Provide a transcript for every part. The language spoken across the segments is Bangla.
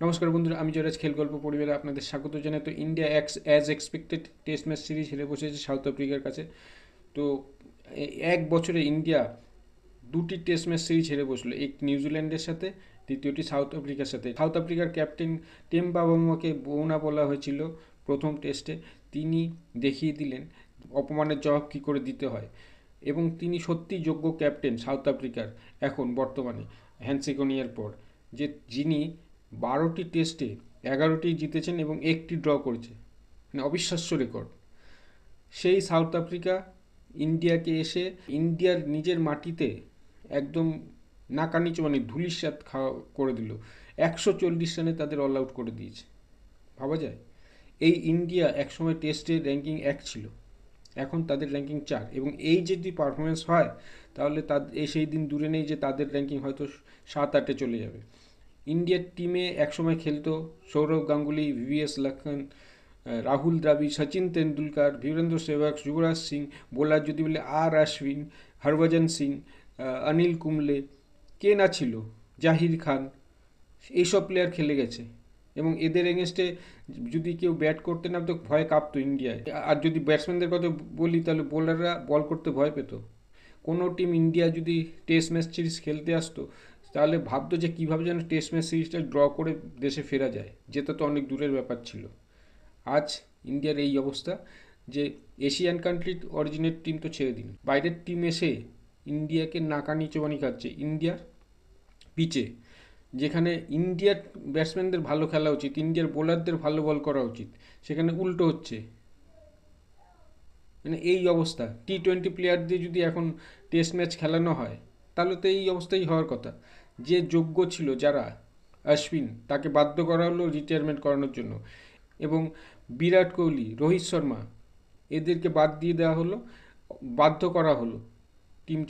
নমস্কার বন্ধুরা, আমি জয়রাজ খেল গল্প পরিবারে আপনাদের স্বাগত জানাই। তো India as expected test match series হেরে বসেছে সাউথ আফ্রিকার কাছে। তো এক বছরে ইন্ডিয়া দুটি টেস্ট ম্যাচ সিরিজ হেরে বসলো, এক নিউজিল্যান্ডের সাথে, দ্বিতীয়টি সাউথ আফ্রিকার সাথে। সাউথ আফ্রিকার ক্যাপ্টেন টেম্বা বামুয়াকে বোনা বলা হয়েছিল প্রথম টেস্টে, তিনি দেখিয়ে দিলেন অপমানের জবাব কী করে দিতে হয়, এবং তিনি সত্যি যোগ্য ক্যাপ্টেন সাউথ আফ্রিকার এখন বর্তমানে হ্যান্সিকোনিয়ার পর, যে যিনি 12টি টেস্টে 11টি জিতেছেন এবং একটি ড্র করেছে, মানে অবিশ্বাস্য রেকর্ড। সেই সাউথ আফ্রিকা ইন্ডিয়াকে এসে ইন্ডিয়ার নিজের মাটিতে একদম নাকানি চোবানি ধুলিস্যাৎ খাওয়া করে দিল। 140 রানে তাদের অল আউট করে দিয়েছে, ভাবা যায়? এই ইন্ডিয়া একসময় টেস্টের র্যাঙ্কিং 1 ছিল, এখন তাদের র্যাঙ্কিং 4, এবং এই যদি পারফরমেন্স হয় তাহলে তাদের সেই দিন দূরে নেই যে তাদের র্যাঙ্কিং হয়তো 7-8-এ চলে যাবে। ইন্ডিয়ার টিমে একসময় খেলতো সৌরভ গাঙ্গুলি, ভিভিএস লক্ষ্মণ, রাহুল দ্রাবিড়, সচিন তেন্ডুলকার, বীরেন্দ্র সেহবাগ, যুবরাজ সিং। বোলার যদি বলে আর অশ্বিন, হরভজন সিং, অনিল কুম্বলে, কে না ছিল, জাহির খান, এইসব প্লেয়ার খেলে গেছে। এবং এদের এগেনস্টে যদি কেউ ব্যাট করতে নামতো ভয়ে কাঁপতো ইন্ডিয়ায়। আর যদি ব্যাটসম্যানদের কথা বলি তাহলে বোলাররা বল করতে ভয় পেত। কোনো টিম ইন্ডিয়া যদি টেস্ট ম্যাচ সিরিজ খেলতে আসতো তাহলে ভাবতো যে কীভাবে যেন টেস্ট ম্যাচ সিরিজটা ড্র করে দেশে ফেরা যায়, যেটা তো অনেক দূরের ব্যাপার ছিল। আজ ইন্ডিয়ার এই অবস্থা যে এশিয়ান কান্ট্রির অরিজিনেট টিম তো ছেড়ে দিন, বাইরের টিম এসে ইন্ডিয়াকে নাকানি চোবানি খাচ্ছে ইন্ডিয়ার পিচে, যেখানে ইন্ডিয়ার ব্যাটসম্যানদের ভালো খেলা উচিত, ইন্ডিয়ার বোলারদের ভালো বল করা উচিত, সেখানে উল্টো হচ্ছে। মানে এই অবস্থা, টি-20 প্লেয়ার দিয়ে যদি এখন টেস্ট ম্যাচ খেলানো হয় তাহলে তো এই অবস্থাই হওয়ার কথা। যে যোগ্য ছিল, যারা অশ্বিন, তাকে বাধ্য করা হলো রিটায়ারমেন্ট করানোর জন্য, এবং বিরাট কোহলি, রোহিত শর্মা, এদেরকে বাদ দিয়ে দেওয়া হলো, বাধ্য করা হলো টিম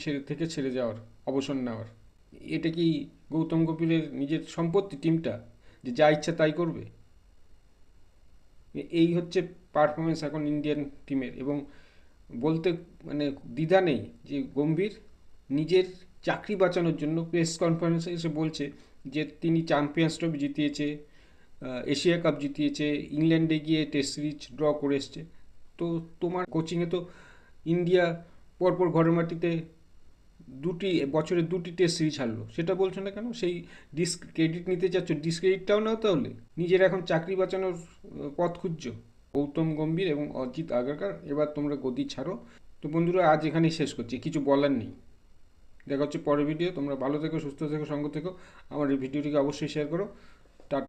ছেড়ে যাওয়ার, অবসর নেওয়ার। এটা কি গৌতম গম্ভীরের নিজের সম্পত্তি টিমটা, যে যা ইচ্ছা তাই করবে? এই হচ্ছে পারফরমেন্স এখন ইন্ডিয়ান টিমের। এবং বলতে মানে দ্বিধা নেই যে গম্ভীর নিজের চাকরি বাঁচানোর জন্য প্রেস কনফারেন্সে এসে বলছে যে তিনি চ্যাম্পিয়ন্স ট্রফি জিতিয়েছে, এশিয়া কাপ জিতিয়েছে, ইংল্যান্ডে গিয়ে টেস্ট সিরিজ ড্র করে এসছে। তো তোমার কোচিংয়ে তো ইন্ডিয়া পরপর ঘরের মাটিতে বছরে দুটি টেস্ট সিরিজ হারলো, সেটা বলছো না কেন? সেই ক্রেডিট নিতে চাচ্ছ, ডিসক্রেডিটটাও নাও তাহলে। নিজের এখন চাকরি বাঁচানোর পথ খুঁজছো। গৌতম গম্ভীর এবং অজিত আগারকার, এবার তোমরা গদি ছাড়ো। তো বন্ধুরা, আজ এখানেই শেষ করছি, কিছু বলার নেই। দেখা হচ্ছে পরের ভিডিও। তোমরা ভালো থেকো, সুস্থ থেকো, সঙ্গ থেকো। আমার এই ভিডিওটিকে অবশ্যই শেয়ার করো।